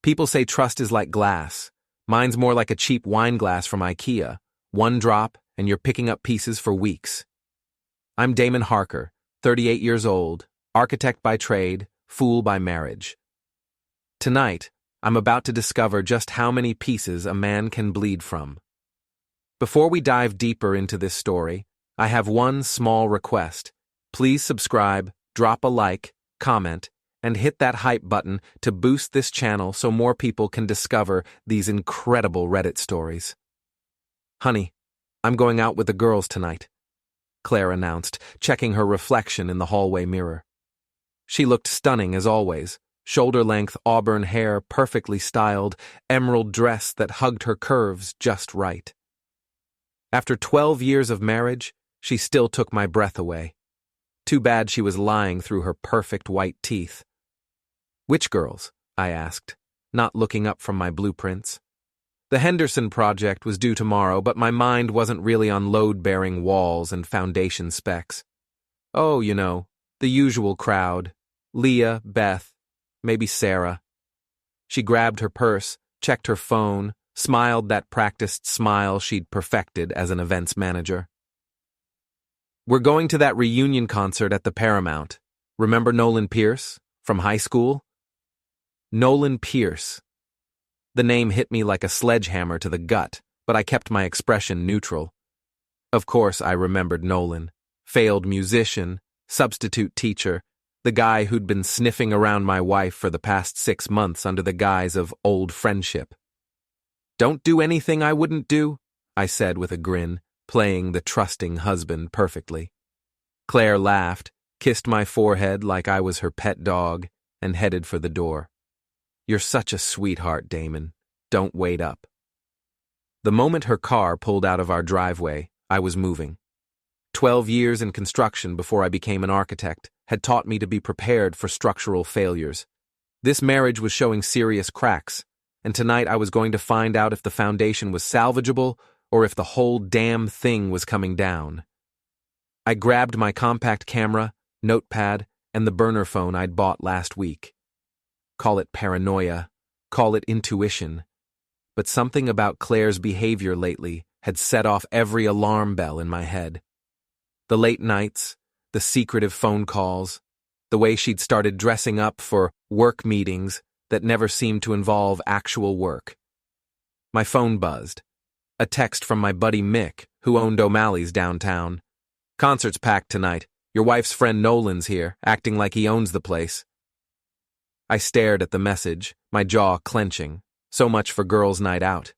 People say trust is like glass. Mine's more like a cheap wine glass from IKEA. One drop, and you're picking up pieces for weeks. I'm Damon Harker, 38 years old, architect by trade, fool by marriage. Tonight, I'm about to discover just how many pieces a man can bleed from. Before we dive deeper into this story, I have one small request. Please subscribe, drop a like, comment, and hit that hype button to boost this channel so more people can discover these incredible Reddit stories. Honey, I'm going out with the girls tonight, Claire announced, checking her reflection in the hallway mirror. She looked stunning as always, shoulder-length auburn hair perfectly styled, emerald dress that hugged her curves just right. After 12 years of marriage, she still took my breath away. Too bad she was lying through her perfect white teeth. Which girls? I asked, not looking up from my blueprints. The Henderson project was due tomorrow, but my mind wasn't really on load-bearing walls and foundation specs. Oh, the usual crowd. Leah, Beth, maybe Sarah. She grabbed her purse, checked her phone, smiled that practiced smile she'd perfected as an events manager. We're going to that reunion concert at the Paramount. Remember Nolan Pierce? From high school? Nolan Pierce. The name hit me like a sledgehammer to the gut, but I kept my expression neutral. Of course I remembered Nolan. Failed musician, substitute teacher, the guy who'd been sniffing around my wife for the past 6 months under the guise of old friendship. Don't do anything I wouldn't do, I said with a grin, playing the trusting husband perfectly. Claire laughed, kissed my forehead like I was her pet dog, and headed for the door. You're such a sweetheart, Damon. Don't wait up. The moment her car pulled out of our driveway, I was moving. 12 years in construction before I became an architect had taught me to be prepared for structural failures. This marriage was showing serious cracks, and tonight I was going to find out if the foundation was salvageable or if the whole damn thing was coming down. I grabbed my compact camera, notepad, and the burner phone I'd bought last week. Call it paranoia, call it intuition, but something about Claire's behavior lately had set off every alarm bell in my head. The late nights, the secretive phone calls, the way she'd started dressing up for work meetings that never seemed to involve actual work. My phone buzzed. A text from my buddy Mick, who owned O'Malley's downtown. Concert's packed tonight. Your wife's friend Nolan's here, acting like he owns the place. I stared at the message, my jaw clenching. So much for girls' night out.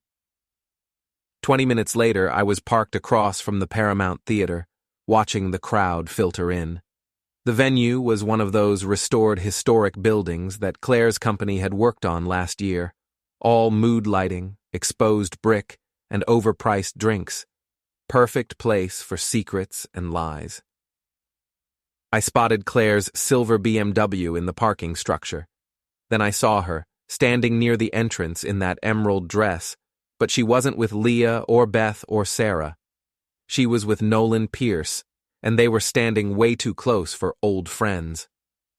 20 minutes later, I was parked across from the Paramount Theater, watching the crowd filter in. The venue was one of those restored historic buildings that Claire's company had worked on last year. All mood lighting, exposed brick, and overpriced drinks. Perfect place for secrets and lies. I spotted Claire's silver BMW in the parking structure. Then I saw her, standing near the entrance in that emerald dress, but she wasn't with Leah or Beth or Sarah. She was with Nolan Pierce, and they were standing way too close for old friends.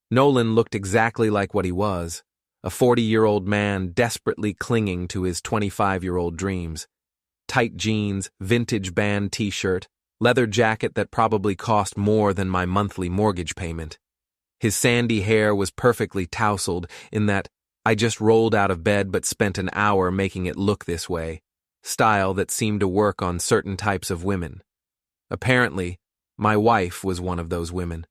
Nolan looked exactly like what he was, a 40-year-old man desperately clinging to his 25-year-old dreams. Tight jeans, vintage band t-shirt, leather jacket that probably cost more than my monthly mortgage payment. His sandy hair was perfectly tousled in that I just rolled out of bed but spent an hour making it look this way, style that seemed to work on certain types of women. Apparently, my wife was one of those women.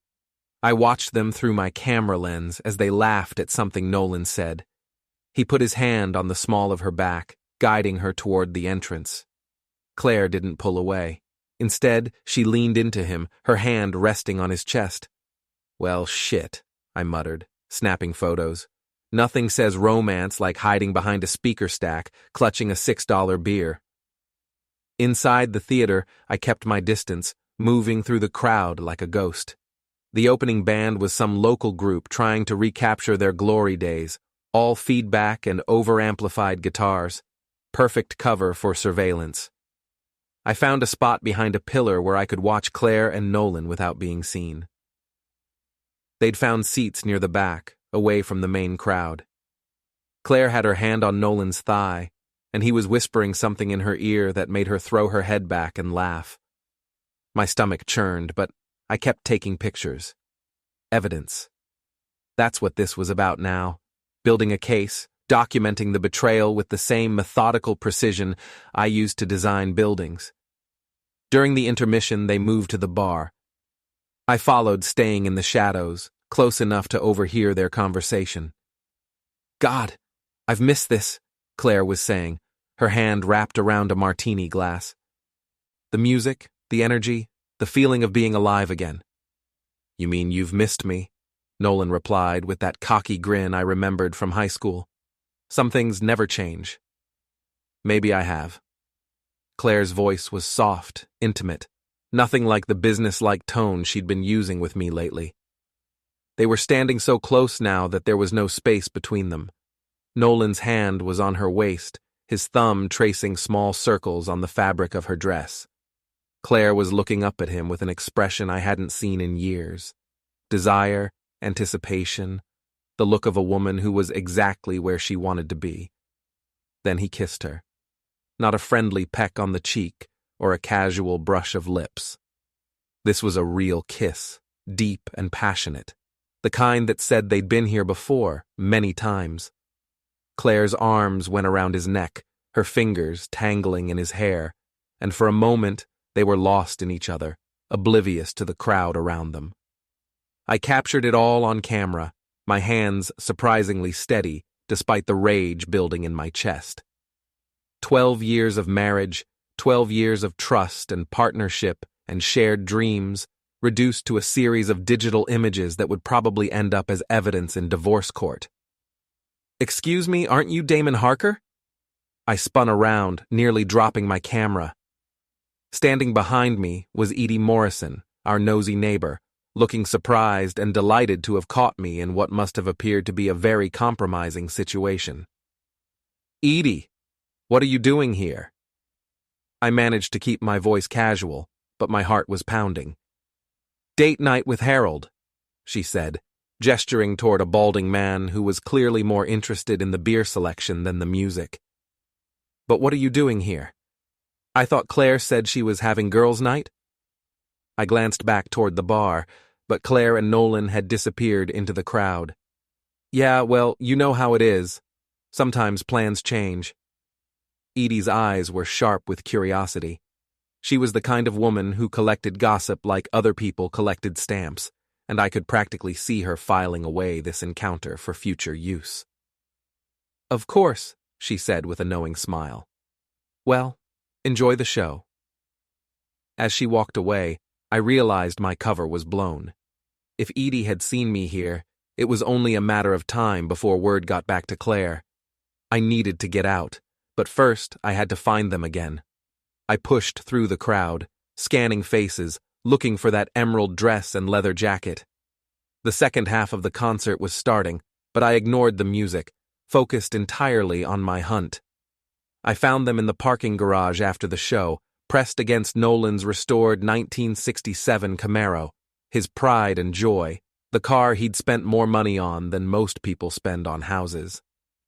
I watched them through my camera lens as they laughed at something Nolan said. He put his hand on the small of her back, guiding her toward the entrance. Claire didn't pull away. Instead, she leaned into him, her hand resting on his chest. Well, shit, I muttered, snapping photos. Nothing says romance like hiding behind a speaker stack, clutching a $6 beer. Inside the theater, I kept my distance, moving through the crowd like a ghost. The opening band was some local group trying to recapture their glory days, all feedback and over-amplified guitars. Perfect cover for surveillance. I found a spot behind a pillar where I could watch Claire and Nolan without being seen. They'd found seats near the back, away from the main crowd. Claire had her hand on Nolan's thigh, and he was whispering something in her ear that made her throw her head back and laugh. My stomach churned, but I kept taking pictures. Evidence. That's what this was about now. Building a case, documenting the betrayal with the same methodical precision I used to design buildings. During the intermission, they moved to the bar. I followed, staying in the shadows, close enough to overhear their conversation. God, I've missed this, Claire was saying, her hand wrapped around a martini glass. The music, the energy, the feeling of being alive again. You mean you've missed me? Nolan replied with that cocky grin I remembered from high school. Some things never change. Maybe I have. Claire's voice was soft, intimate, nothing like the business-like tone she'd been using with me lately. They were standing so close now that there was no space between them. Nolan's hand was on her waist, his thumb tracing small circles on the fabric of her dress. Claire was looking up at him with an expression I hadn't seen in years. Desire, anticipation, the look of a woman who was exactly where she wanted to be. Then he kissed her. Not a friendly peck on the cheek or a casual brush of lips. This was a real kiss, deep and passionate, the kind that said they'd been here before, many times. Claire's arms went around his neck, her fingers tangling in his hair, and for a moment they were lost in each other, oblivious to the crowd around them. I captured it all on camera, my hands surprisingly steady despite the rage building in my chest. 12 years of marriage, 12 years of trust and partnership and shared dreams, reduced to a series of digital images that would probably end up as evidence in divorce court. Excuse me, aren't you Damon Harker? I spun around, nearly dropping my camera. Standing behind me was Edie Morrison, our nosy neighbor, looking surprised and delighted to have caught me in what must have appeared to be a very compromising situation. Edie, what are you doing here? I managed to keep my voice casual, but my heart was pounding. Date night with Harold, she said, gesturing toward a balding man who was clearly more interested in the beer selection than the music. But what are you doing here? I thought Claire said she was having girls' night? I glanced back toward the bar, but Claire and Nolan had disappeared into the crowd. Yeah, well, you know how it is. Sometimes plans change. Edie's eyes were sharp with curiosity. She was the kind of woman who collected gossip like other people collected stamps, and I could practically see her filing away this encounter for future use. Of course, she said with a knowing smile. Well, enjoy the show. As she walked away, I realized my cover was blown. If Edie had seen me here, it was only a matter of time before word got back to Claire. I needed to get out, but first I had to find them again. I pushed through the crowd, scanning faces, looking for that emerald dress and leather jacket. The second half of the concert was starting, but I ignored the music, focused entirely on my hunt. I found them in the parking garage after the show, pressed against Nolan's restored 1967 Camaro, his pride and joy, the car he'd spent more money on than most people spend on houses.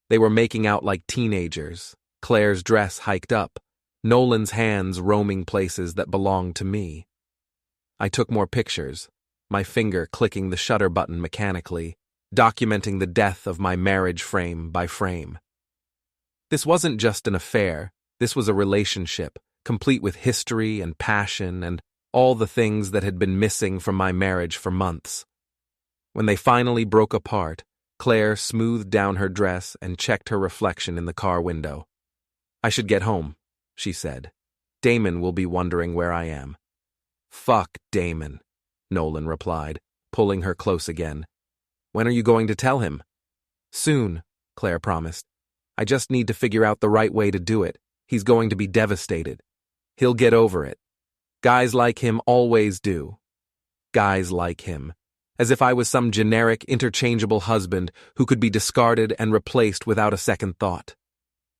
They were making out like teenagers, Claire's dress hiked up, Nolan's hands roaming places that belonged to me. I took more pictures, my finger clicking the shutter button mechanically, documenting the death of my marriage frame by frame. This wasn't just an affair, this was a relationship, complete with history and passion and all the things that had been missing from my marriage for months. When they finally broke apart, Claire smoothed down her dress and checked her reflection in the car window. I should get home, she said. Damon will be wondering where I am. Fuck Damon, Nolan replied, pulling her close again. When are you going to tell him? Soon, Claire promised. I just need to figure out the right way to do it. He's going to be devastated. He'll get over it. Guys like him always do. Guys like him. As if I was some generic, interchangeable husband who could be discarded and replaced without a second thought.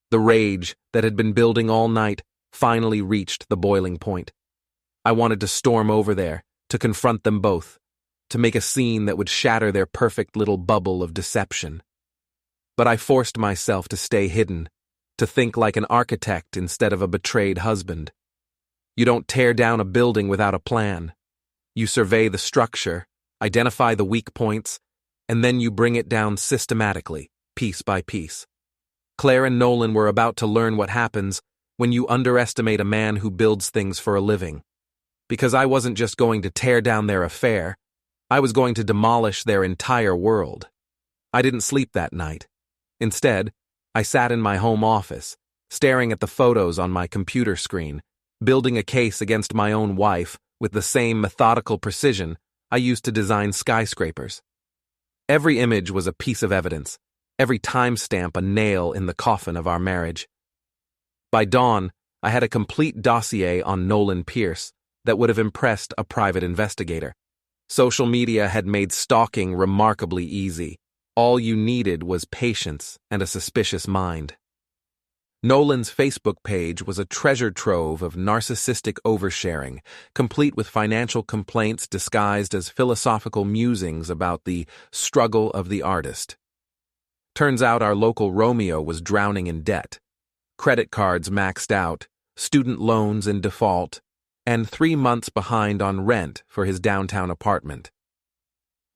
The rage that had been building all night finally reached the boiling point. I wanted to storm over there, to confront them both, to make a scene that would shatter their perfect little bubble of deception. But I forced myself to stay hidden, to think like an architect instead of a betrayed husband. You don't tear down a building without a plan. You survey the structure, identify the weak points, and then you bring it down systematically, piece by piece. Claire and Nolan were about to learn what happens when you underestimate a man who builds things for a living. Because I wasn't just going to tear down their affair, I was going to demolish their entire world. I didn't sleep that night. Instead, I sat in my home office, staring at the photos on my computer screen, building a case against my own wife with the same methodical precision I used to design skyscrapers. Every image was a piece of evidence, every timestamp a nail in the coffin of our marriage. By dawn, I had a complete dossier on Nolan Pierce that would have impressed a private investigator. Social media had made stalking remarkably easy. All you needed was patience and a suspicious mind. Nolan's Facebook page was a treasure trove of narcissistic oversharing, complete with financial complaints disguised as philosophical musings about the struggle of the artist. Turns out our local Romeo was drowning in debt. Credit cards maxed out, student loans in default, and 3 months behind on rent for his downtown apartment.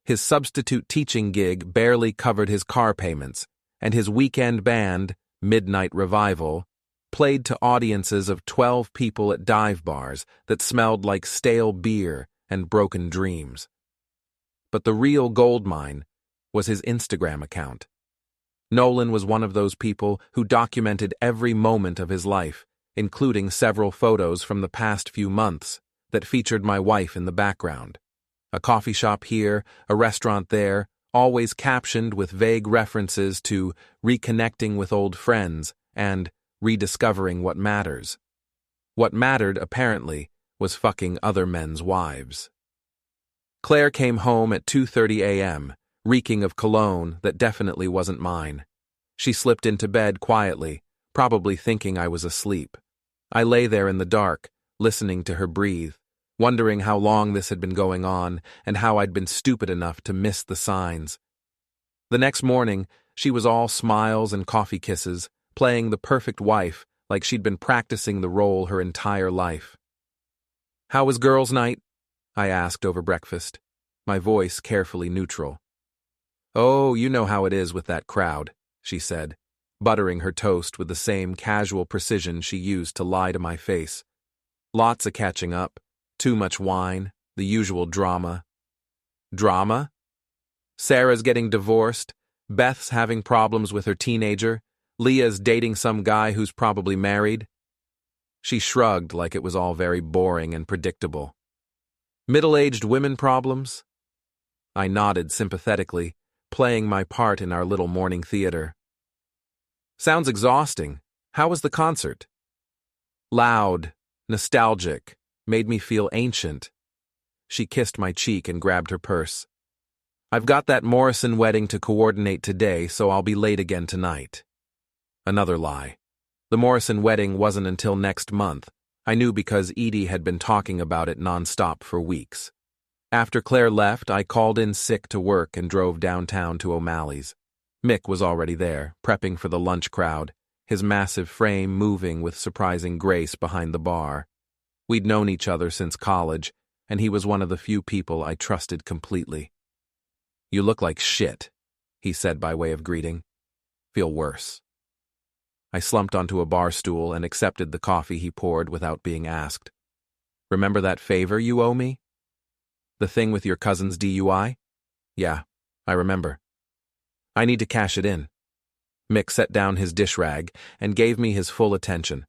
His substitute teaching gig barely covered his car payments, and his weekend band, Midnight Revival, played to audiences of 12 people at dive bars that smelled like stale beer and broken dreams. But the real goldmine was his Instagram account. Nolan was one of those people who documented every moment of his life, including several photos from the past few months that featured my wife in the background. A coffee shop here, a restaurant there, always captioned with vague references to reconnecting with old friends and rediscovering what matters. What mattered, apparently, was fucking other men's wives. Claire came home at 2:30 a.m., reeking of cologne that definitely wasn't mine. She slipped into bed quietly, probably thinking I was asleep. I lay there in the dark, listening to her breathe, wondering how long this had been going on and how I'd been stupid enough to miss the signs. The next morning, she was all smiles and coffee kisses, playing the perfect wife like she'd been practicing the role her entire life. "How was girls' night?" I asked over breakfast, my voice carefully neutral. "Oh, you know how it is with that crowd," she said, buttering her toast with the same casual precision she used to lie to my face. "Lots of catching up. Too much wine, the usual drama." "Drama? Sarah's getting divorced, Beth's having problems with her teenager, Leah's dating some guy who's probably married." She shrugged like it was all very boring and predictable. "Middle-aged women problems?" I nodded sympathetically, playing my part in our little morning theater. "Sounds exhausting. How was the concert?" "Loud, nostalgic. Made me feel ancient." She kissed my cheek and grabbed her purse. "I've got that Morrison wedding to coordinate today, so I'll be late again tonight." Another lie. The Morrison wedding wasn't until next month. I knew because Edie had been talking about it nonstop for weeks. After Claire left, I called in sick to work and drove downtown to O'Malley's. Mick was already there, prepping for the lunch crowd, his massive frame moving with surprising grace behind the bar. We'd known each other since college, and he was one of the few people I trusted completely. "You look like shit," he said by way of greeting. "Feel worse." I slumped onto a bar stool and accepted the coffee he poured without being asked. "Remember that favor you owe me? The thing with your cousin's DUI? Yeah, I remember. I need to cash it in." Mick set down his dish rag and gave me his full attention.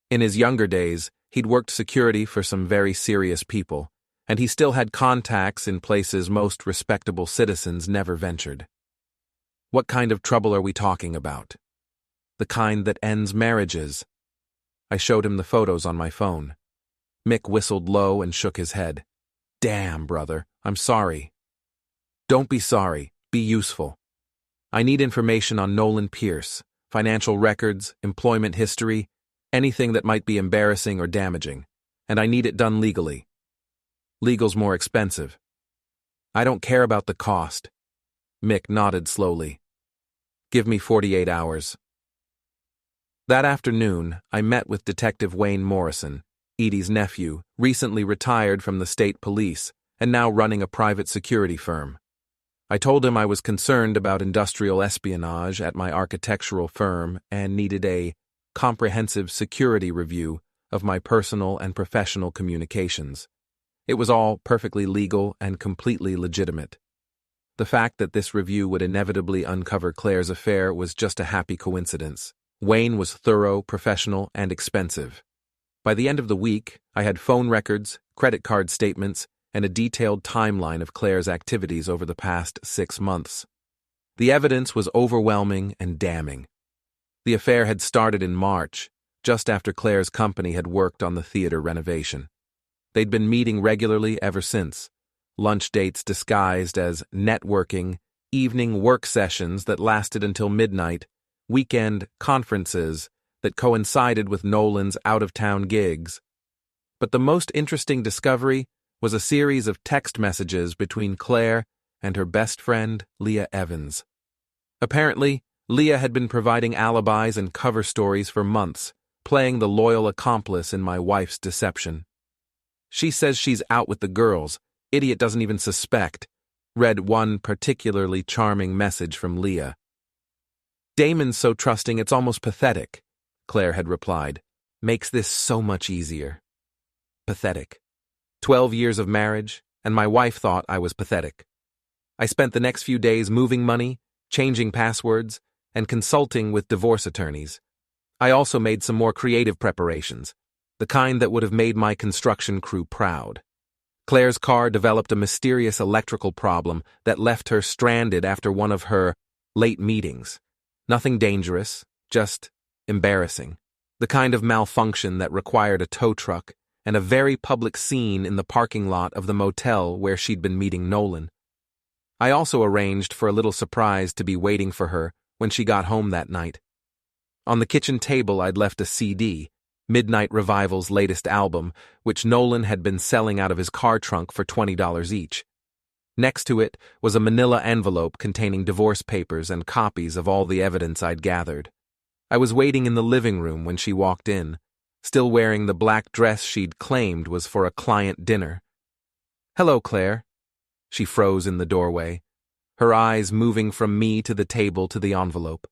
In his younger days, he'd worked security for some very serious people, and he still had contacts in places most respectable citizens never ventured. "What kind of trouble are we talking about?" "The kind that ends marriages." I showed him the photos on my phone. Mick whistled low and shook his head. "Damn, brother, I'm sorry." "Don't be sorry, be useful. I need information on Nolan Pierce, financial records, employment history, anything that might be embarrassing or damaging, and I need it done legally. Legal's more expensive." "I don't care about the cost." Mick nodded slowly. Give me 48 hours. That afternoon, I met with Detective Wayne Morrison, Edie's nephew, recently retired from the state police and now running a private security firm. I told him I was concerned about industrial espionage at my architectural firm and needed a comprehensive security review of my personal and professional communications. It was all perfectly legal and completely legitimate. The fact that this review would inevitably uncover Claire's affair was just a happy coincidence. Wayne was thorough, professional, and expensive. By the end of the week, I had phone records, credit card statements, and a detailed timeline of Claire's activities over the past 6 months. The evidence was overwhelming and damning. The affair had started in March, just after Claire's company had worked on the theater renovation. They'd been meeting regularly ever since, lunch dates disguised as networking, evening work sessions that lasted until midnight, weekend conferences that coincided with Nolan's out-of-town gigs. But the most interesting discovery was a series of text messages between Claire and her best friend, Leah Evans. Apparently, Leah had been providing alibis and cover stories for months, playing the loyal accomplice in my wife's deception. She says she's out with the girls. Idiot doesn't even suspect, read one particularly charming message from Leah. Damon's so trusting it's almost pathetic, Claire had replied. Makes this so much easier. Pathetic. 12 years of marriage, and my wife thought I was pathetic. I spent the next few days moving money, changing passwords, and consulting with divorce attorneys. I also made some more creative preparations, the kind that would have made my construction crew proud. Claire's car developed a mysterious electrical problem that left her stranded after one of her late meetings. Nothing dangerous, just embarrassing. The kind of malfunction that required a tow truck and a very public scene in the parking lot of the motel where she'd been meeting Nolan. I also arranged for a little surprise to be waiting for her when she got home that night. On the kitchen table I'd left a CD, Midnight Revival's latest album, which Nolan had been selling out of his car trunk for $20 each. Next to it was a manila envelope containing divorce papers and copies of all the evidence I'd gathered. I was waiting in the living room when she walked in, still wearing the black dress she'd claimed was for a client dinner. "Hello, Claire." She froze in the doorway, her eyes moving from me to the table to the envelope.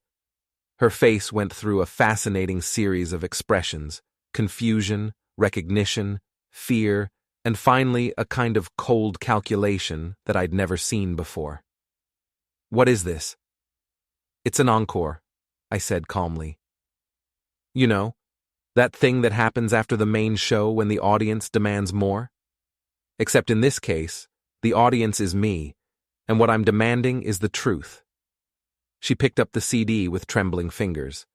Her face went through a fascinating series of expressions: confusion, recognition, fear, and finally a kind of cold calculation that I'd never seen before. "What is this?" "It's an encore," I said calmly. "You know, that thing that happens after the main show when the audience demands more? Except in this case, the audience is me, and what I'm demanding is the truth." She picked up the CD with trembling fingers.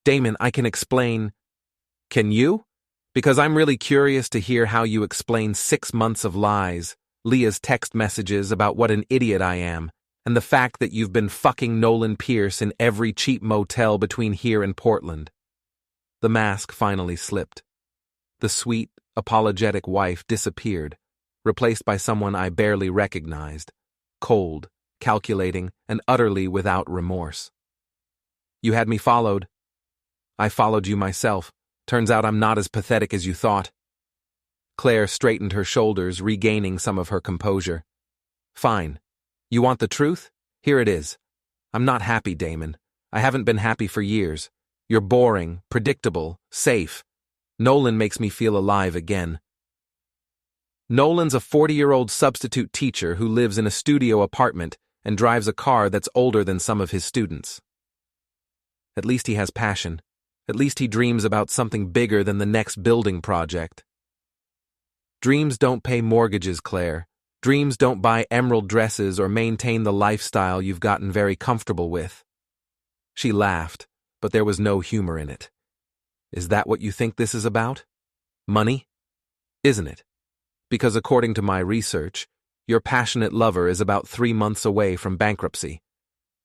"Damon, I can explain." "Can you? Because I'm really curious to hear how you explain 6 months of lies, Leah's text messages about what an idiot I am, and the fact that you've been fucking Nolan Pierce in every cheap motel between here and Portland." The mask finally slipped. The sweet, apologetic wife disappeared, replaced by someone I barely recognized, cold, calculating, and utterly without remorse. "You had me followed." "I followed you myself. Turns out I'm not as pathetic as you thought." Claire straightened her shoulders, regaining some of her composure. "Fine. You want the truth? Here it is. I'm not happy, Damon. I haven't been happy for years. You're boring, predictable, safe. Nolan makes me feel alive again." "Nolan's a 40-year-old substitute teacher who lives in a studio apartment and drives a car that's older than some of his students." "At least he has passion. At least he dreams about something bigger than the next building project." "Dreams don't pay mortgages, Claire. Dreams don't buy emerald dresses or maintain the lifestyle you've gotten very comfortable with." She laughed, but there was no humor in it. "Is that what you think this is about? Money? Isn't it? Because according to my research, your passionate lover is about 3 months away from bankruptcy.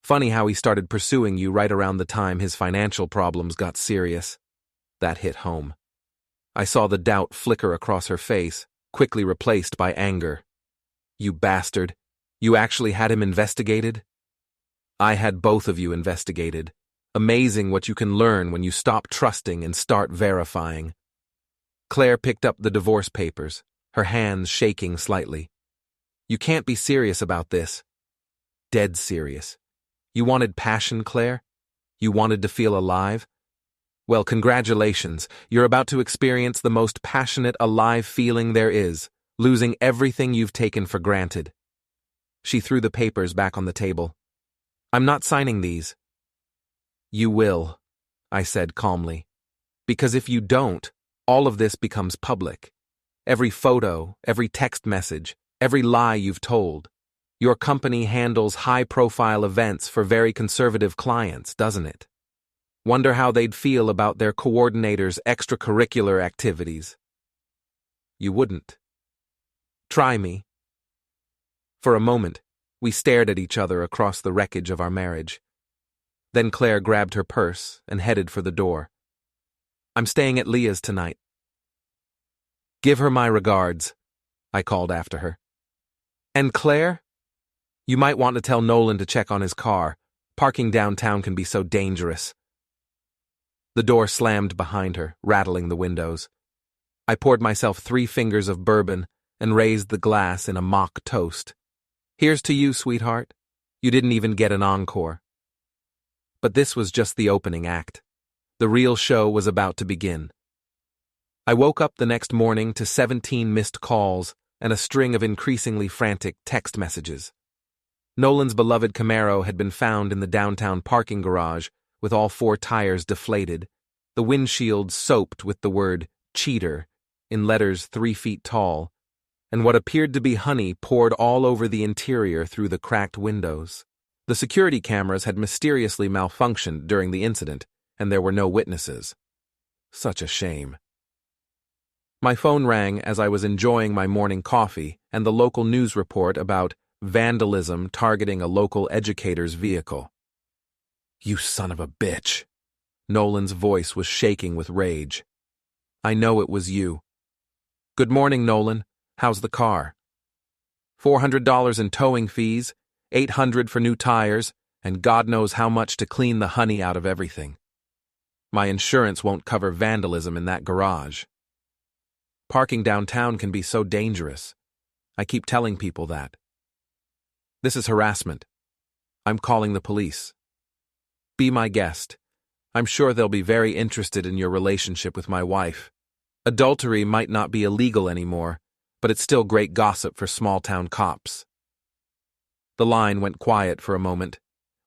Funny how he started pursuing you right around the time his financial problems got serious." That hit home. I saw the doubt flicker across her face, quickly replaced by anger. "You bastard. You actually had him investigated?" I had both of you investigated. Amazing what you can learn when you stop trusting and start verifying. Claire picked up the divorce papers, her hands shaking slightly. You can't be serious about this. Dead serious. You wanted passion, Claire? You wanted to feel alive? Well, congratulations. You're about to experience the most passionate, alive feeling there is, losing everything you've taken for granted. She threw the papers back on the table. I'm not signing these. You will, I said calmly. Because if you don't, all of this becomes public. Every photo, every text message, every lie you've told. Your company handles high-profile events for very conservative clients, doesn't it? Wonder how they'd feel about their coordinator's extracurricular activities. You wouldn't. Try me. For a moment, we stared at each other across the wreckage of our marriage. Then Claire grabbed her purse and headed for the door. I'm staying at Leah's tonight. Give her my regards, I called after her. And Claire? You might want to tell Nolan to check on his car. Parking downtown can be so dangerous. The door slammed behind her, rattling the windows. I poured myself 3 fingers of bourbon and raised the glass in a mock toast. Here's to you, sweetheart. You didn't even get an encore. But this was just the opening act. The real show was about to begin. I woke up the next morning to 17 missed calls and a string of increasingly frantic text messages. Nolan's beloved Camaro had been found in the downtown parking garage with all 4 tires deflated, the windshield soaped with the word cheater in letters 3 feet tall, and what appeared to be honey poured all over the interior through the cracked windows. The security cameras had mysteriously malfunctioned during the incident, and there were no witnesses. Such a shame. My phone rang as I was enjoying my morning coffee and the local news report about vandalism targeting a local educator's vehicle. You son of a bitch. Nolan's voice was shaking with rage. I know it was you. Good morning, Nolan. How's the car? $400 in towing fees, $800 for new tires, and God knows how much to clean the honey out of everything. My insurance won't cover vandalism in that garage. Parking downtown can be so dangerous. I keep telling people that. This is harassment. I'm calling the police. Be my guest. I'm sure they'll be very interested in your relationship with my wife. Adultery might not be illegal anymore, but it's still great gossip for small-town cops. The line went quiet for a moment.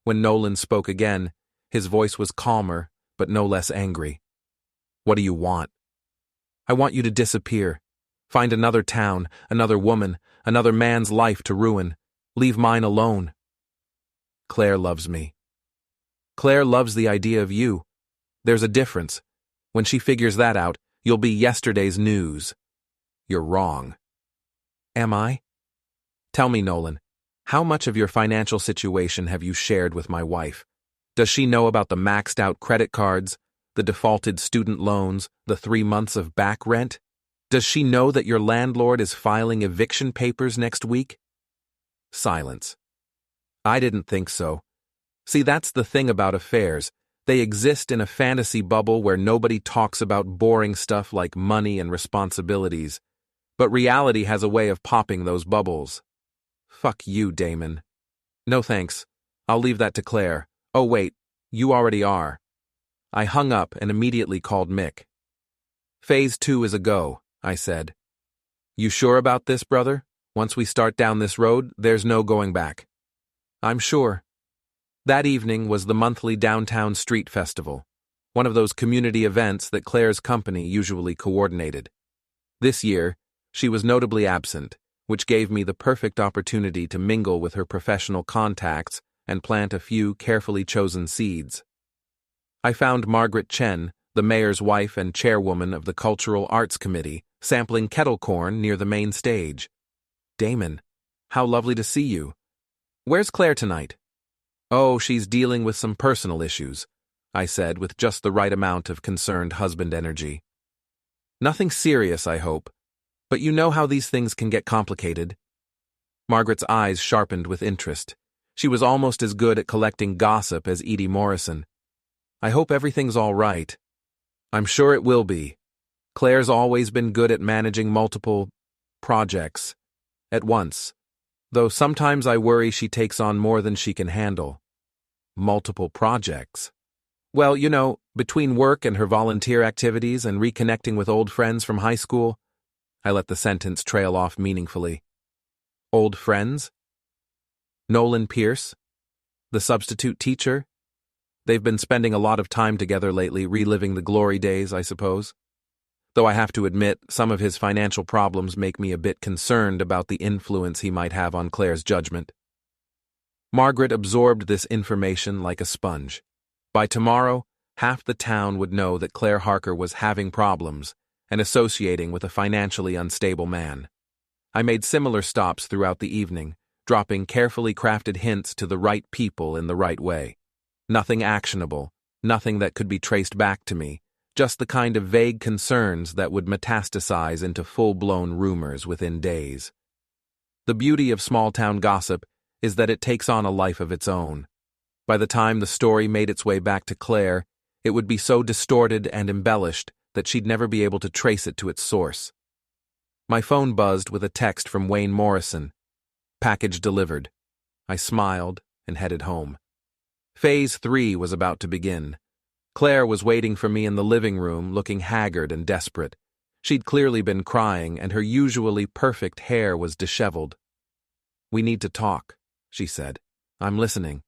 When Nolan spoke again, his voice was calmer, but no less angry. What do you want? I want you to disappear. Find another town, another woman, another man's life to ruin. Leave mine alone. Claire loves me. Claire loves the idea of you. There's a difference. When she figures that out, you'll be yesterday's news. You're wrong. Am I? Tell me, Nolan, how much of your financial situation have you shared with my wife? Does she know about the maxed-out credit cards, the defaulted student loans, the 3 months of back rent? Does she know that your landlord is filing eviction papers next week? Silence. I didn't think so. See, that's the thing about affairs. They exist in a fantasy bubble where nobody talks about boring stuff like money and responsibilities. But reality has a way of popping those bubbles. Fuck you, Damon. No thanks. I'll leave that to Claire. Oh wait, you already are. I hung up and immediately called Mick. Phase 2 is a go, I said. You sure about this, brother? Once we start down this road, there's no going back. I'm sure. That evening was the monthly Downtown Street Festival, one of those community events that Claire's company usually coordinated. This year, she was notably absent, which gave me the perfect opportunity to mingle with her professional contacts and plant a few carefully chosen seeds. I found Margaret Chen, the mayor's wife and chairwoman of the Cultural Arts Committee, sampling kettle corn near the main stage. Damon, how lovely to see you. Where's Claire tonight? Oh, she's dealing with some personal issues, I said with just the right amount of concerned husband energy. Nothing serious, I hope, but you know how these things can get complicated. Margaret's eyes sharpened with interest. She was almost as good at collecting gossip as Edie Morrison. I hope everything's all right. I'm sure it will be. Claire's always been good at managing multiple projects at once, though sometimes I worry she takes on more than she can handle. Multiple projects. Well, between work and her volunteer activities and reconnecting with old friends from high school, I let the sentence trail off meaningfully. Old friends? Nolan Pierce? The substitute teacher? They've been spending a lot of time together lately, reliving the glory days, I suppose. Though I have to admit, some of his financial problems make me a bit concerned about the influence he might have on Claire's judgment. Margaret absorbed this information like a sponge. By tomorrow, half the town would know that Claire Harker was having problems and associating with a financially unstable man. I made similar stops throughout the evening, dropping carefully crafted hints to the right people in the right way. Nothing actionable, nothing that could be traced back to me, just the kind of vague concerns that would metastasize into full-blown rumors within days. The beauty of small-town gossip is that it takes on a life of its own. By the time the story made its way back to Claire, it would be so distorted and embellished that she'd never be able to trace it to its source. My phone buzzed with a text from Wayne Morrison. Package delivered. I smiled and headed home. Phase 3 was about to begin. Claire was waiting for me in the living room, looking haggard and desperate. She'd clearly been crying, and her usually perfect hair was disheveled. "We need to talk," she said. "I'm listening."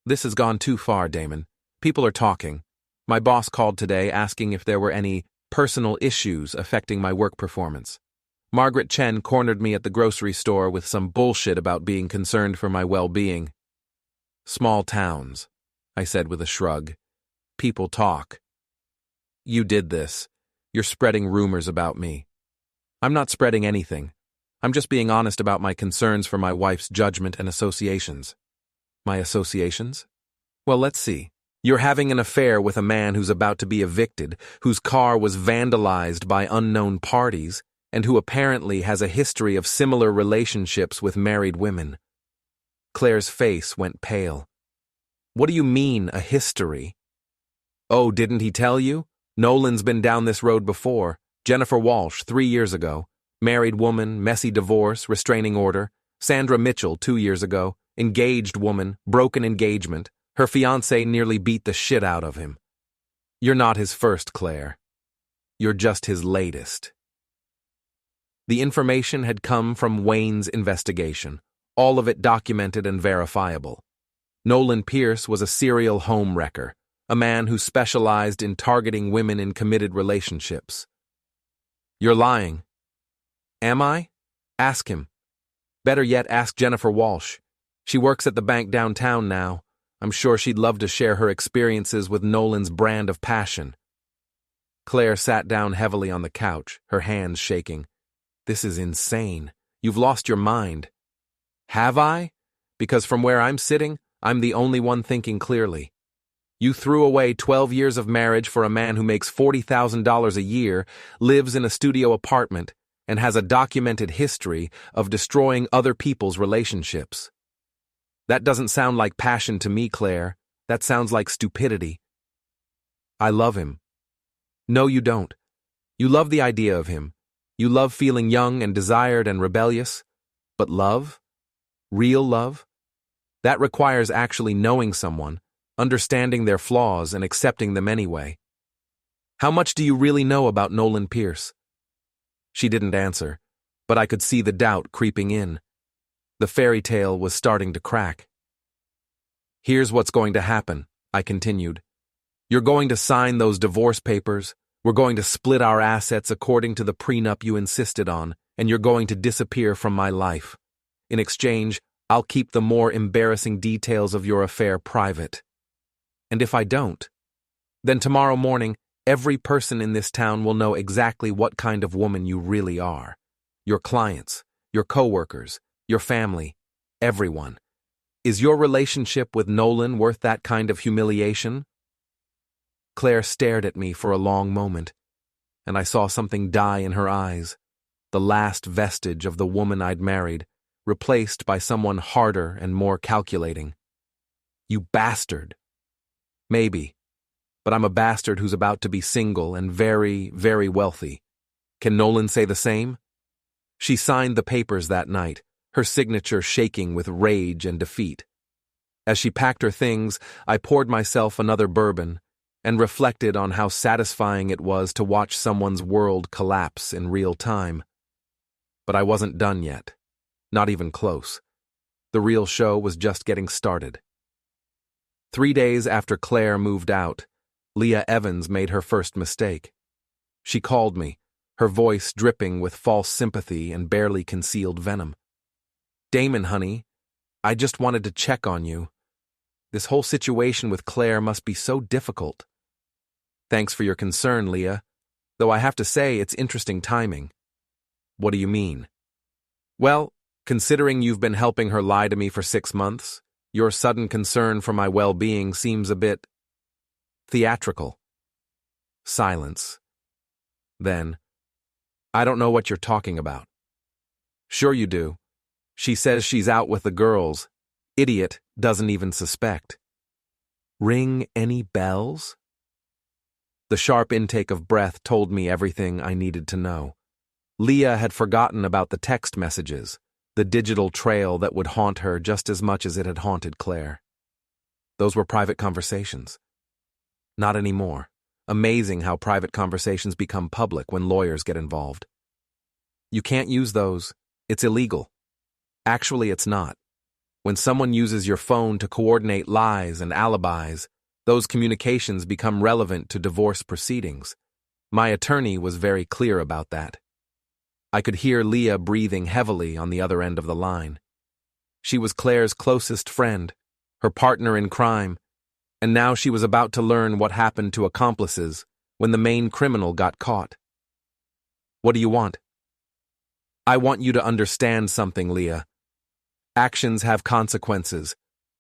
"This has gone too far, Damon. People are talking. My boss called today asking if there were any personal issues affecting my work performance. Margaret Chen cornered me at the grocery store with some bullshit about being concerned for my well-being." "Small towns," I said with a shrug. "People talk." "You did this. You're spreading rumors about me." "I'm not spreading anything. I'm just being honest about my concerns for my wife's judgment and associations." "My associations?" "Well, let's see. You're having an affair with a man who's about to be evicted, whose car was vandalized by unknown parties, and who apparently has a history of similar relationships with married women." Claire's face went pale. "What do you mean, a history?" "Oh, didn't he tell you? Nolan's been down this road before. Jennifer Walsh, 3 years ago. Married woman, messy divorce, restraining order. Sandra Mitchell, 2 years ago. Engaged woman, broken engagement. Her fiancé nearly beat the shit out of him. You're not his first, Claire. You're just his latest." The information had come from Wayne's investigation, all of it documented and verifiable. Nolan Pierce was a serial homewrecker, a man who specialized in targeting women in committed relationships. "You're lying." "Am I? Ask him. Better yet, ask Jennifer Walsh. She works at the bank downtown now. I'm sure she'd love to share her experiences with Nolan's brand of passion." Claire sat down heavily on the couch, her hands shaking. "This is insane. You've lost your mind." "Have I? Because from where I'm sitting, I'm the only one thinking clearly. You threw away 12 years of marriage for a man who makes $40,000 a year, lives in a studio apartment, and has a documented history of destroying other people's relationships. That doesn't sound like passion to me, Claire. That sounds like stupidity." "I love him." "No, you don't. You love the idea of him. You love feeling young and desired and rebellious. But love? Real love? That requires actually knowing someone, understanding their flaws and accepting them anyway. How much do you really know about Nolan Pierce?" She didn't answer, but I could see the doubt creeping in. The fairy tale was starting to crack. "Here's what's going to happen," I continued. "You're going to sign those divorce papers, we're going to split our assets according to the prenup you insisted on, and you're going to disappear from my life. In exchange, I'll keep the more embarrassing details of your affair private. And if I don't, then tomorrow morning, every person in this town will know exactly what kind of woman you really are. Your clients, your coworkers, your family, everyone. Is your relationship with Nolan worth that kind of humiliation?" Claire stared at me for a long moment, and I saw something die in her eyes, the last vestige of the woman I'd married, replaced by someone harder and more calculating. You bastard. Maybe, but I'm a bastard who's about to be single and very, very wealthy. Can Nolan say the same? She signed the papers that night, her signature shaking with rage and defeat. As she packed her things, I poured myself another bourbon and reflected on how satisfying it was to watch someone's world collapse in real time. But I wasn't done yet. Not even close. The real show was just getting started. 3 days after Claire moved out, Leah Evans made her first mistake. She called me, her voice dripping with false sympathy and barely concealed venom. "Damon, honey, I just wanted to check on you. This whole situation with Claire must be so difficult." "Thanks for your concern, Leah, though I have to say it's interesting timing." "What do you mean?" "Well, considering you've been helping her lie to me for 6 months, your sudden concern for my well-being seems a bit theatrical." Silence. Then, "I don't know what you're talking about." "Sure you do. She says she's out with the girls. Idiot doesn't even suspect." Ring any bells? The sharp intake of breath told me everything I needed to know. Leah had forgotten about the text messages, the digital trail that would haunt her just as much as it had haunted Claire. Those were private conversations. Not anymore. Amazing how private conversations become public when lawyers get involved. You can't use those. It's illegal. Actually, it's not. When someone uses your phone to coordinate lies and alibis, those communications become relevant to divorce proceedings. My attorney was very clear about that. I could hear Leah breathing heavily on the other end of the line. She was Claire's closest friend, her partner in crime, and now she was about to learn what happened to accomplices when the main criminal got caught. "What do you want?" "I want you to understand something, Leah. Actions have consequences.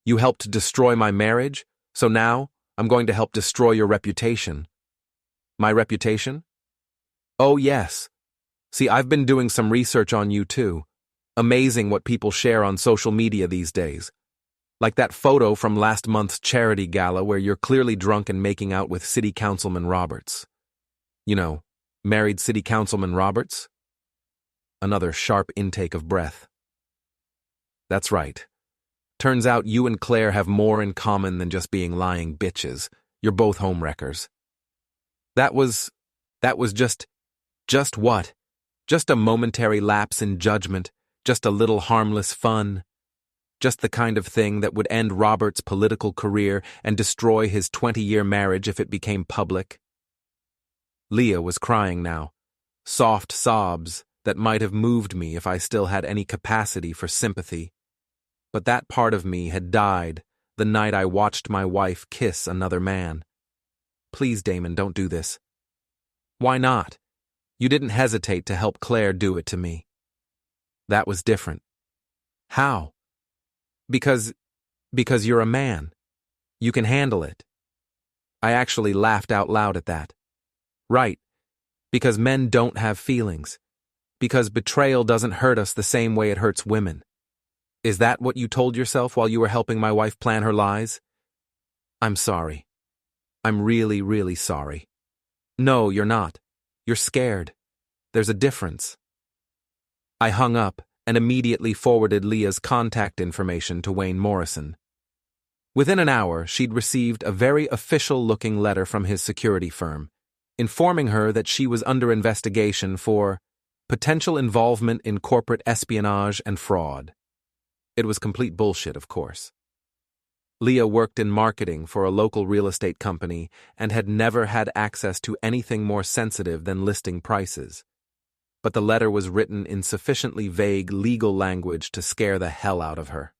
You helped destroy my marriage, so now I'm going to help destroy your reputation." "My reputation?" "Oh, yes. See, I've been doing some research on you, too. Amazing what people share on social media these days. Like that photo from last month's charity gala where you're clearly drunk and making out with City Councilman Roberts. You know, married City Councilman Roberts?" Another sharp intake of breath. "That's right. Turns out you and Claire have more in common than just being lying bitches. You're both homewreckers." That was just what? Just a momentary lapse in judgment, just a little harmless fun. Just the kind of thing that would end Robert's political career and destroy his 20-year marriage if it became public. Leah was crying now, soft sobs that might have moved me if I still had any capacity for sympathy. But that part of me had died the night I watched my wife kiss another man. "Please, Damon, don't do this." "Why not? You didn't hesitate to help Claire do it to me." "That was different." "How?" Because you're a man. You can handle it." I actually laughed out loud at that. "Right. Because men don't have feelings. Because betrayal doesn't hurt us the same way it hurts women. Is that what you told yourself while you were helping my wife plan her lies?" "I'm sorry. I'm really, really sorry." "No, you're not. You're scared. There's a difference." I hung up and immediately forwarded Leah's contact information to Wayne Morrison. Within an hour, she'd received a very official-looking letter from his security firm, informing her that she was under investigation for potential involvement in corporate espionage and fraud. It was complete bullshit, of course. Leah worked in marketing for a local real estate company and had never had access to anything more sensitive than listing prices. But the letter was written in sufficiently vague legal language to scare the hell out of her.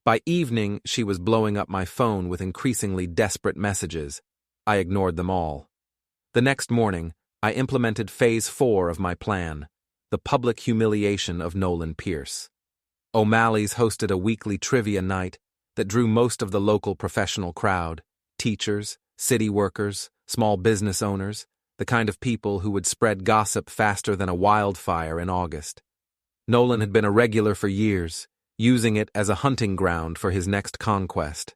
By evening, she was blowing up my phone with increasingly desperate messages. I ignored them all. The next morning, I implemented Phase 4 of my plan, the public humiliation of Nolan Pierce. O'Malley's hosted a weekly trivia night that drew most of the local professional crowd, teachers, city workers, small business owners, the kind of people who would spread gossip faster than a wildfire in August. Nolan had been a regular for years, using it as a hunting ground for his next conquest.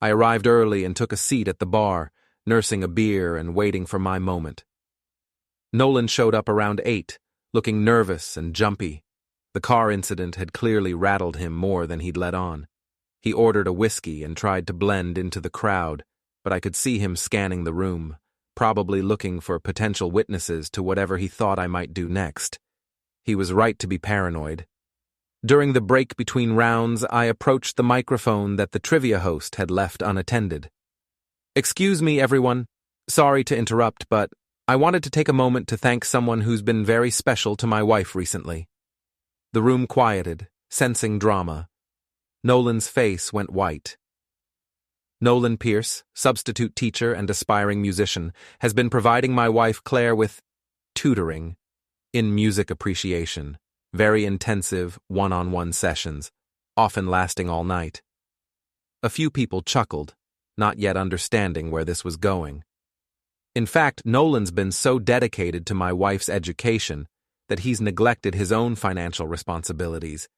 I arrived early and took a seat at the bar, nursing a beer and waiting for my moment. Nolan showed up around 8, looking nervous and jumpy. The car incident had clearly rattled him more than he'd let on. He ordered a whiskey and tried to blend into the crowd, but I could see him scanning the room, probably looking for potential witnesses to whatever he thought I might do next. He was right to be paranoid. During the break between rounds, I approached the microphone that the trivia host had left unattended. "Excuse me, everyone. Sorry to interrupt, but I wanted to take a moment to thank someone who's been very special to my wife recently." The room quieted, sensing drama. Nolan's face went white. Nolan Pierce, substitute teacher and aspiring musician, has been providing my wife Claire with tutoring in music appreciation, very intensive one-on-one sessions, often lasting all night. A few people chuckled, not yet understanding where this was going. In fact, Nolan's been so dedicated to my wife's education that he's neglected his own financial responsibilities.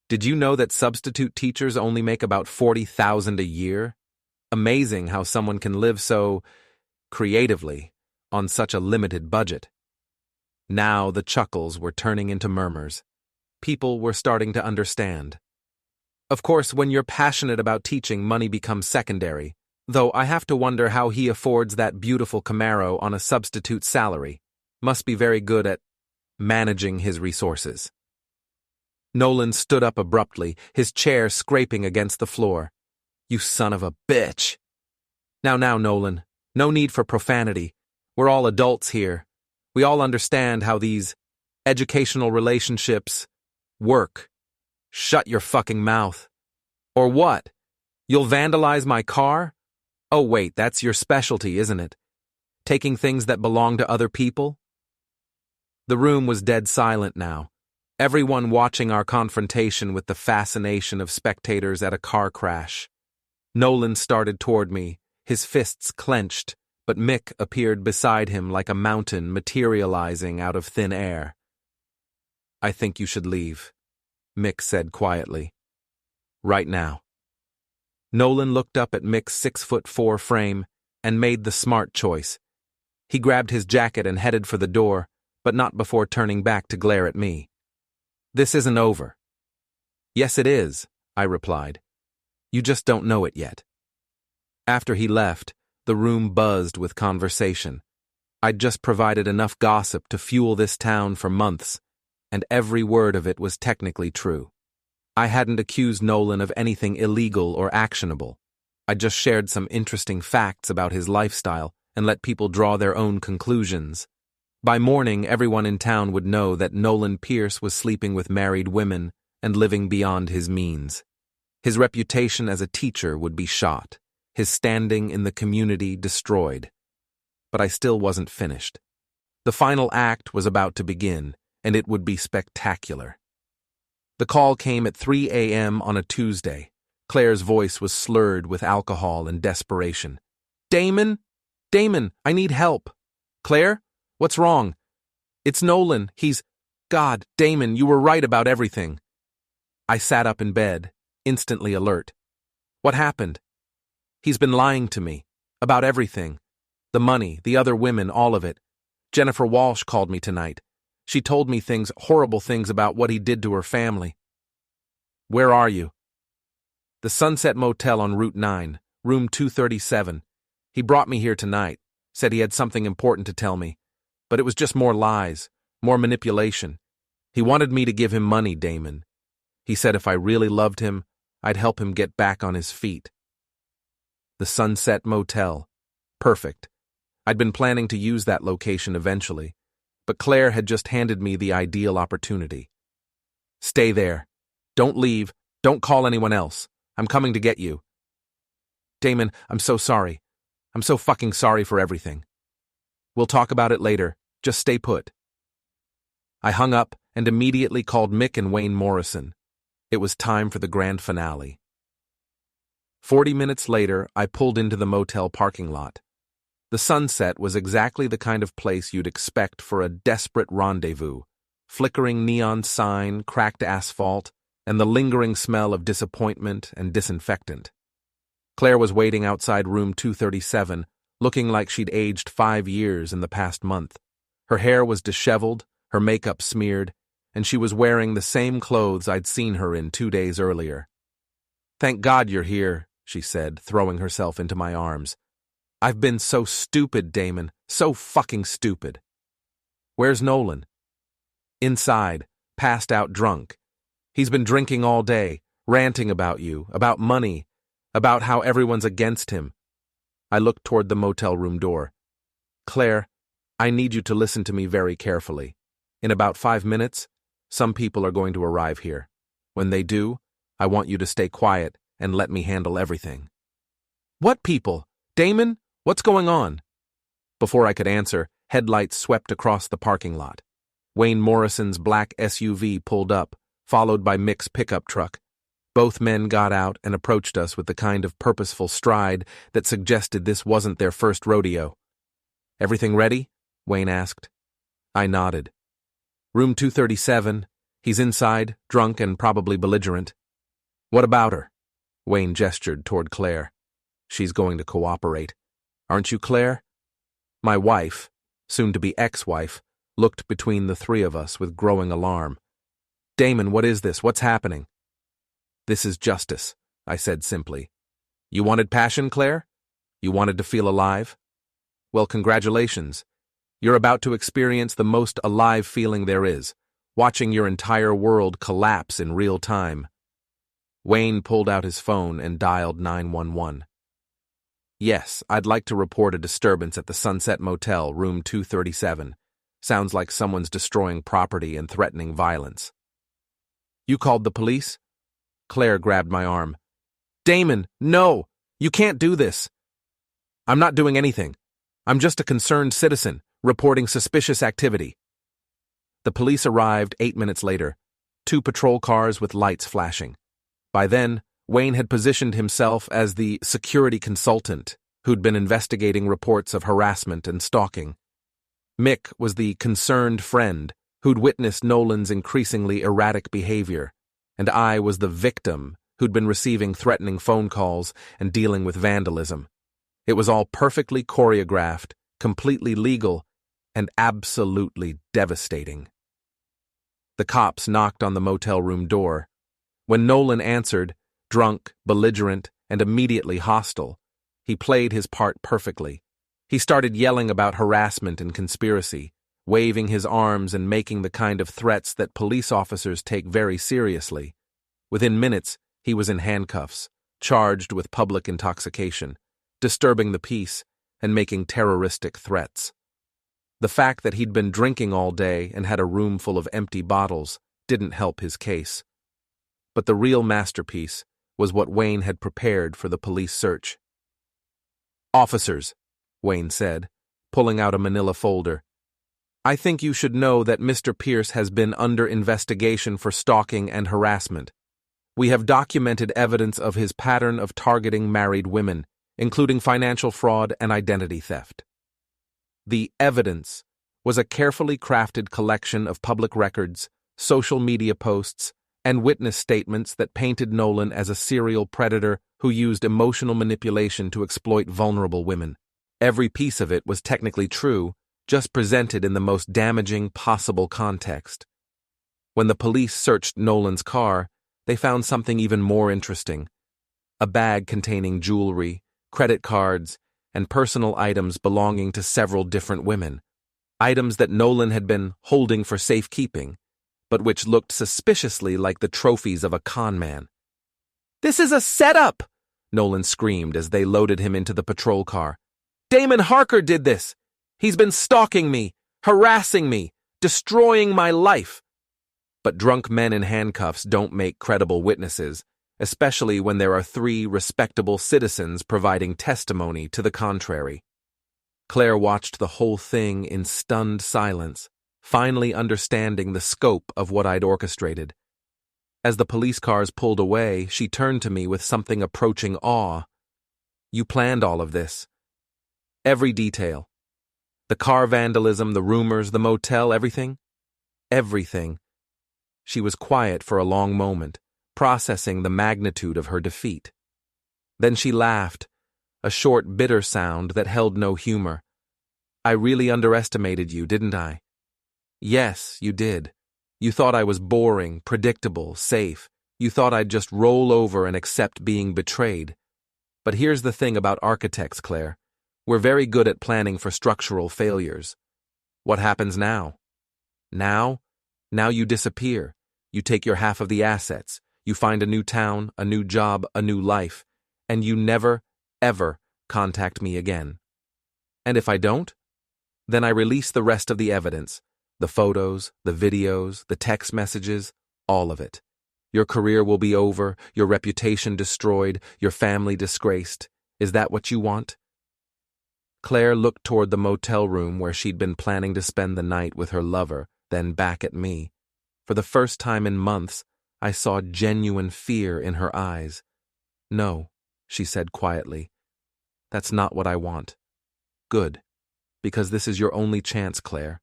Did you know that substitute teachers only make about $40,000 a year? Amazing how someone can live so creatively on such a limited budget. Now the chuckles were turning into murmurs. People were starting to understand. Of course, when you're passionate about teaching, money becomes secondary, though I have to wonder how he affords that beautiful Camaro on a substitute salary. Must be very good at managing his resources. Nolan stood up abruptly, his chair scraping against the floor. "You son of a bitch!" Now, Nolan, no need for profanity. We're all adults here. We all understand how these educational relationships work. Shut your fucking mouth. Or what? You'll vandalize my car? Oh wait, that's your specialty, isn't it? Taking things that belong to other people? The room was dead silent now, everyone watching our confrontation with the fascination of spectators at a car crash. Nolan started toward me, his fists clenched, but Mick appeared beside him like a mountain materializing out of thin air. "I think you should leave," Mick said quietly. "Right now." Nolan looked up at Mick's 6'4" frame and made the smart choice. He grabbed his jacket and headed for the door, but not before turning back to glare at me. "This isn't over." "Yes, it is," I replied. "You just don't know it yet." After he left, the room buzzed with conversation. I'd just provided enough gossip to fuel this town for months, and every word of it was technically true. I hadn't accused Nolan of anything illegal or actionable. I just shared some interesting facts about his lifestyle and let people draw their own conclusions. By morning, everyone in town would know that Nolan Pierce was sleeping with married women and living beyond his means. His reputation as a teacher would be shot, his standing in the community destroyed. But I still wasn't finished. The final act was about to begin, and it would be spectacular. The call came at 3 a.m. on a Tuesday. Claire's voice was slurred with alcohol and desperation. "Damon? Damon, I need help." "Claire? What's wrong?" "It's Nolan. God, Damon, you were right about everything." I sat up in bed, instantly alert. "What happened?" "He's been lying to me. About everything. The money, the other women, all of it. Jennifer Walsh called me tonight. She told me horrible things about what he did to her family." "Where are you?" "The Sunset Motel on Route 9, room 237. He brought me here tonight, said he had something important to tell me. But it was just more lies, more manipulation. He wanted me to give him money, Damon. He said if I really loved him, I'd help him get back on his feet." The Sunset Motel. Perfect. I'd been planning to use that location eventually, but Claire had just handed me the ideal opportunity. "Stay there. Don't leave. Don't call anyone else. I'm coming to get you." "Damon, I'm so sorry. I'm so fucking sorry for everything. We'll talk about it later. Just stay put." I hung up and immediately called Mick and Wayne Morrison. It was time for the grand finale. 40 minutes later, I pulled into the motel parking lot. The Sunset was exactly the kind of place you'd expect for a desperate rendezvous. flickering neon sign, cracked asphalt, and the lingering smell of disappointment and disinfectant. Claire was waiting outside room 237, looking like she'd aged 5 years in the past month. Her hair was disheveled, her makeup smeared, and she was wearing the same clothes I'd seen her in 2 days earlier. "Thank God you're here," she said, throwing herself into my arms. "I've been so stupid, Damon, so fucking stupid." "Where's Nolan?" "Inside, passed out drunk. He's been drinking all day, ranting about you, about money, about how everyone's against him." I looked toward the motel room door. "Claire, I need you to listen to me very carefully. In about 5 minutes, some people are going to arrive here. When they do, I want you to stay quiet and let me handle everything." "What people? Damon? What's going on?" Before I could answer, headlights swept across the parking lot. Wayne Morrison's black SUV pulled up, followed by Mick's pickup truck. Both men got out and approached us with the kind of purposeful stride that suggested this wasn't their first rodeo. "Everything ready?" Wayne asked. I nodded. "Room 237. He's inside, drunk and probably belligerent." "What about her?" Wayne gestured toward Claire. "She's going to cooperate. Aren't you, Claire?" My wife, soon-to-be ex-wife, looked between the three of us with growing alarm. "Damon, what is this? What's happening?" "This is justice," I said simply. "You wanted passion, Claire? You wanted to feel alive? Well, congratulations. You're about to experience the most alive feeling there is, watching your entire world collapse in real time." Wayne pulled out his phone and dialed 911. "Yes, I'd like to report a disturbance at the Sunset Motel, room 237. Sounds like someone's destroying property and threatening violence." "You called the police?" Claire grabbed my arm. "Damon, no! You can't do this!" "I'm not doing anything. I'm just a concerned citizen, reporting suspicious activity." The police arrived 8 minutes later, 2 patrol cars with lights flashing. By then, Wayne had positioned himself as the security consultant who'd been investigating reports of harassment and stalking. Mick was the concerned friend who'd witnessed Nolan's increasingly erratic behavior, and I was the victim who'd been receiving threatening phone calls and dealing with vandalism. It was all perfectly choreographed, completely legal, and absolutely devastating. The cops knocked on the motel room door. When Nolan answered, drunk, belligerent, and immediately hostile, he played his part perfectly. He started yelling about harassment and conspiracy, waving his arms and making the kind of threats that police officers take very seriously. Within minutes, he was in handcuffs, charged with public intoxication, disturbing the peace, and making terroristic threats. The fact that he'd been drinking all day and had a room full of empty bottles didn't help his case. But the real masterpiece was what Wayne had prepared for the police search. "Officers," Wayne said, pulling out a manila folder, "I think you should know that Mr. Pierce has been under investigation for stalking and harassment. We have documented evidence of his pattern of targeting married women, including financial fraud and identity theft." The evidence was a carefully crafted collection of public records, social media posts, and witness statements that painted Nolan as a serial predator who used emotional manipulation to exploit vulnerable women. Every piece of it was technically true, just presented in the most damaging possible context. When the police searched Nolan's car, they found something even more interesting: a bag containing jewelry, credit cards, and personal items belonging to several different women. Items that Nolan had been holding for safekeeping, but which looked suspiciously like the trophies of a con man. "This is a setup!" Nolan screamed as they loaded him into the patrol car. "Damon Harker did this! He's been stalking me, harassing me, destroying my life!" But drunk men in handcuffs don't make credible witnesses, especially when there are 3 respectable citizens providing testimony to the contrary. Claire watched the whole thing in stunned silence, finally understanding the scope of what I'd orchestrated. As the police cars pulled away, she turned to me with something approaching awe. "You planned all of this. Every detail. The car vandalism, the rumors, the motel, everything?" everything. She was quiet for a long moment, processing the magnitude of her defeat. Then she laughed, a short, bitter sound that held no humor. I really underestimated you, didn't I? Yes, you did. You thought I was boring, predictable, safe. You thought I'd just roll over and accept being betrayed. But here's the thing about architects, Claire. We're very good at planning for structural failures. What happens now? Now you disappear. You take your half of the assets. You find a new town, a new job, a new life. And you never, ever contact me again. And if I don't? Then I release the rest of the evidence. The photos, the videos, the text messages, all of it. Your career will be over, your reputation destroyed, your family disgraced. Is that what you want? Claire looked toward the motel room where she'd been planning to spend the night with her lover, then back at me. For the first time in months, I saw genuine fear in her eyes. No, she said quietly. That's not what I want. Good, because this is your only chance, Claire.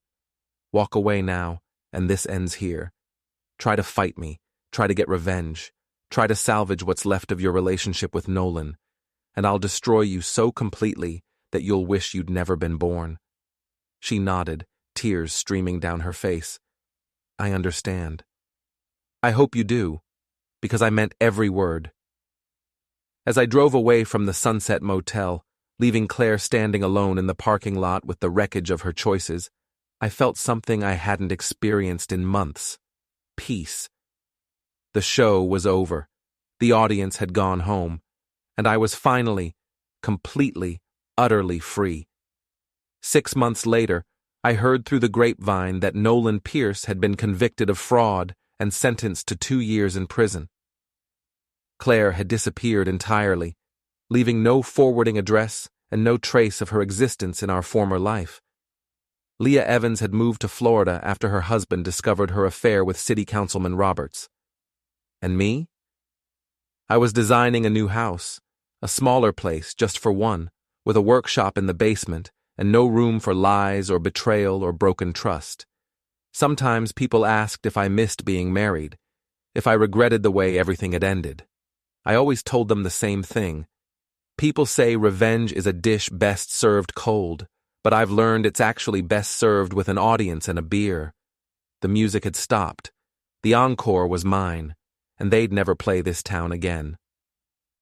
Walk away now, and this ends here. Try to fight me. Try to get revenge. Try to salvage what's left of your relationship with Nolan, and I'll destroy you so completely that you'll wish you'd never been born. She nodded, tears streaming down her face. I understand. I hope you do, because I meant every word. As I drove away from the Sunset Motel, leaving Claire standing alone in the parking lot with the wreckage of her choices, I felt something I hadn't experienced in months. Peace. The show was over. The audience had gone home, and I was finally, completely, utterly free. 6 months later, I heard through the grapevine that Nolan Pierce had been convicted of fraud and sentenced to 2 years in prison. Claire had disappeared entirely, leaving no forwarding address and no trace of her existence in our former life. Leah Evans had moved to Florida after her husband discovered her affair with City Councilman Roberts. And me? I was designing a new house, a smaller place just for one, with a workshop in the basement and no room for lies or betrayal or broken trust. Sometimes people asked if I missed being married, if I regretted the way everything had ended. I always told them the same thing. People say revenge is a dish best served cold, but I've learned it's actually best served with an audience and a beer. The music had stopped. The encore was mine, and they'd never play this town again.